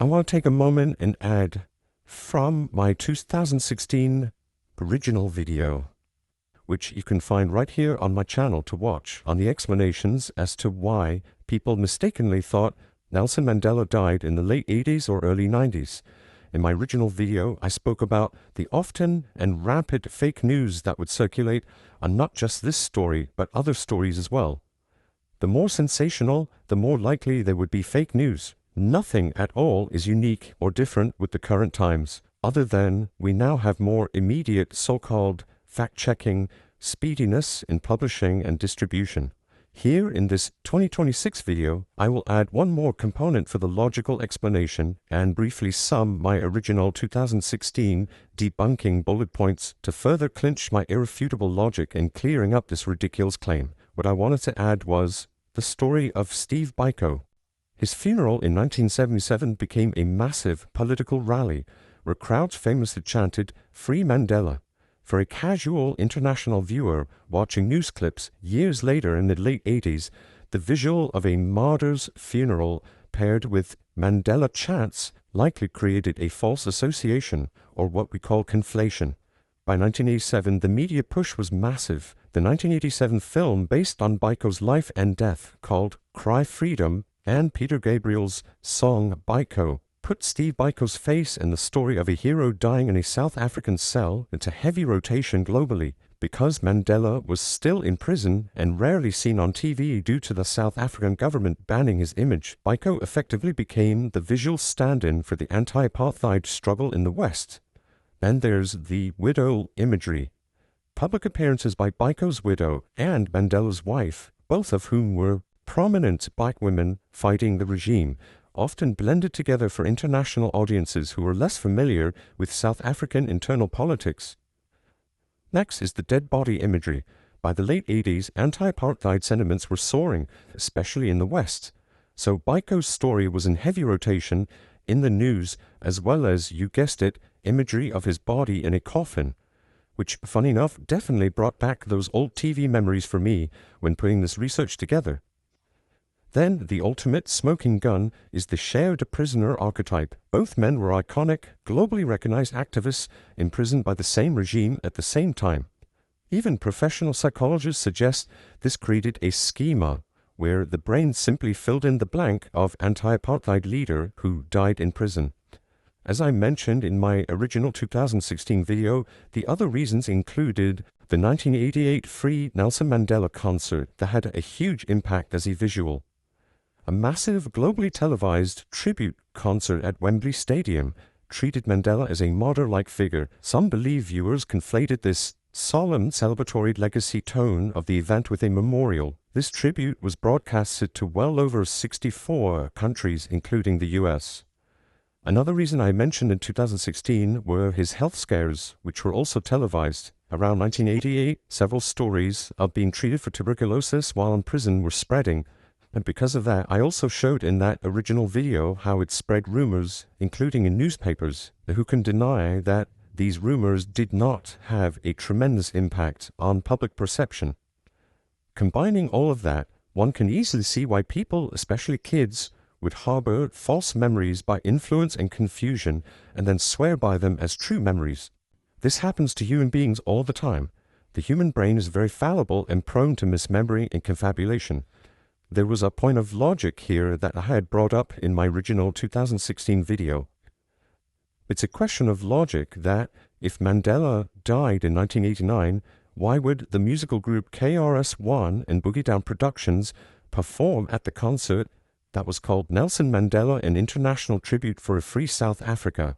I want to take a moment and add from my 2016 original video, which you can find right here on my channel to watch, on the explanations as to why people mistakenly thought Nelson Mandela died in the late 80s or early 90s. In my original video, I spoke about the often and rampant fake news that would circulate on not just this story, but other stories as well. The more sensational, the more likely there would be fake news. Nothing at all is unique or different with the current times, other than we now have more immediate so-called fact-checking speediness in publishing and distribution. Here in this 2026 video, I will add one more component for the logical explanation and briefly sum my original 2016 debunking bullet points to further clinch my irrefutable logic in clearing up this ridiculous claim. What I wanted to add was the story of Steve Biko. His funeral in 1977 became a massive political rally where crowds famously chanted, "Free Mandela." For a casual international viewer watching news clips years later in the late 80s, the visual of a martyr's funeral paired with Mandela chants likely created a false association, or what we call conflation. By 1987, the media push was massive. The 1987 film based on Biko's life and death, called Cry Freedom, and Peter Gabriel's song Biko, put Steve Biko's face and the story of a hero dying in a South African cell into heavy rotation globally. Because Mandela was still in prison and rarely seen on TV due to the South African government banning his image, Biko effectively became the visual stand-in for the anti-apartheid struggle in the West. Then there's the widow imagery. Public appearances by Biko's widow and Mandela's wife, both of whom were prominent black women fighting the regime, often blended together for international audiences who were less familiar with South African internal politics. Next is the dead body imagery. By the late 80s, anti-apartheid sentiments were soaring, especially in the West. So Biko's story was in heavy rotation in the news, as well as, you guessed it, imagery of his body in a coffin, which, funny enough, definitely brought back those old TV memories for me when putting this research together. Then, the ultimate smoking gun is the shared prisoner archetype. Both men were iconic, globally recognized activists imprisoned by the same regime at the same time. Even professional psychologists suggest this created a schema where the brain simply filled in the blank of anti-apartheid leader who died in prison. As I mentioned in my original 2016 video, the other reasons included the 1988 Free Nelson Mandela concert that had a huge impact as a visual. A massive, globally televised tribute concert at Wembley Stadium treated Mandela as a martyr-like figure. Some believe viewers conflated this solemn, celebratory legacy tone of the event with a memorial. This tribute was broadcasted to well over 64 countries, including the US. Another reason I mentioned in 2016 were his health scares, which were also televised. Around 1988, several stories of being treated for tuberculosis while in prison were spreading. And because of that, I also showed in that original video how it spread rumors, including in newspapers. Who can deny that these rumors did not have a tremendous impact on public perception? Combining all of that, one can easily see why people, especially kids, would harbor false memories by influence and confusion and then swear by them as true memories. This happens to human beings all the time. The human brain is very fallible and prone to mismemory and confabulation. There was a point of logic here that I had brought up in my original 2016 video. It's a question of logic that, if Mandela died in 1989, why would the musical group KRS-One and Boogie Down Productions perform at the concert that was called Nelson Mandela, an International Tribute for a Free South Africa,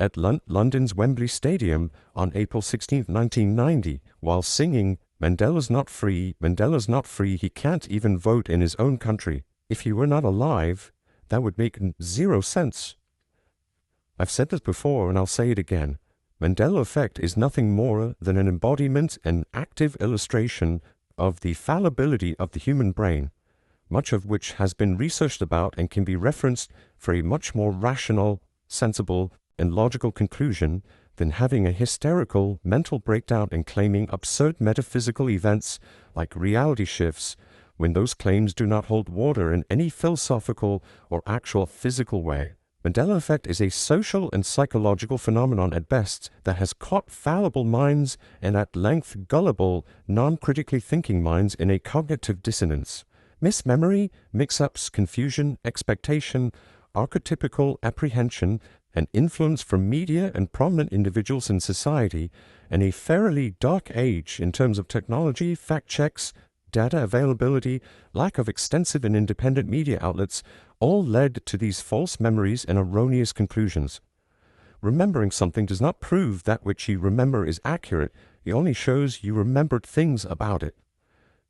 at London's Wembley Stadium on April 16, 1990, while singing "Mandela's not free, Mandela's not free, he can't even vote in his own country"? If he were not alive, that would make zero sense. I've said this before and I'll say it again. Mandela Effect is nothing more than an embodiment and active illustration of the fallibility of the human brain, much of which has been researched about and can be referenced for a much more rational, sensible, and logical conclusion than having a hysterical mental breakdown and claiming absurd metaphysical events like reality shifts when those claims do not hold water in any philosophical or actual physical way. Mandela Effect is a social and psychological phenomenon at best that has caught fallible minds and at length gullible, non-critically thinking minds in a cognitive dissonance. Mismemory, mix-ups, confusion, expectation, archetypical apprehension, and influence from media and prominent individuals in society, and a fairly dark age in terms of technology, fact checks, data availability, lack of extensive and independent media outlets, all led to these false memories and erroneous conclusions. Remembering something does not prove that which you remember is accurate, it only shows you remembered things about it.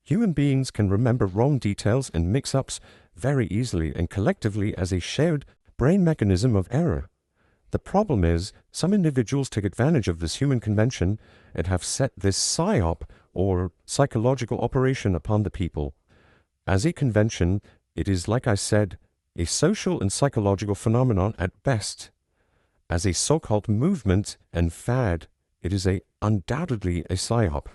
Human beings can remember wrong details and mix-ups very easily and collectively as a shared brain mechanism of error. The problem is, some individuals take advantage of this human convention and have set this psyop, or psychological operation, upon the people. As a convention, it is, like I said, a social and psychological phenomenon at best. As a so-called movement and fad, it is undoubtedly a psyop.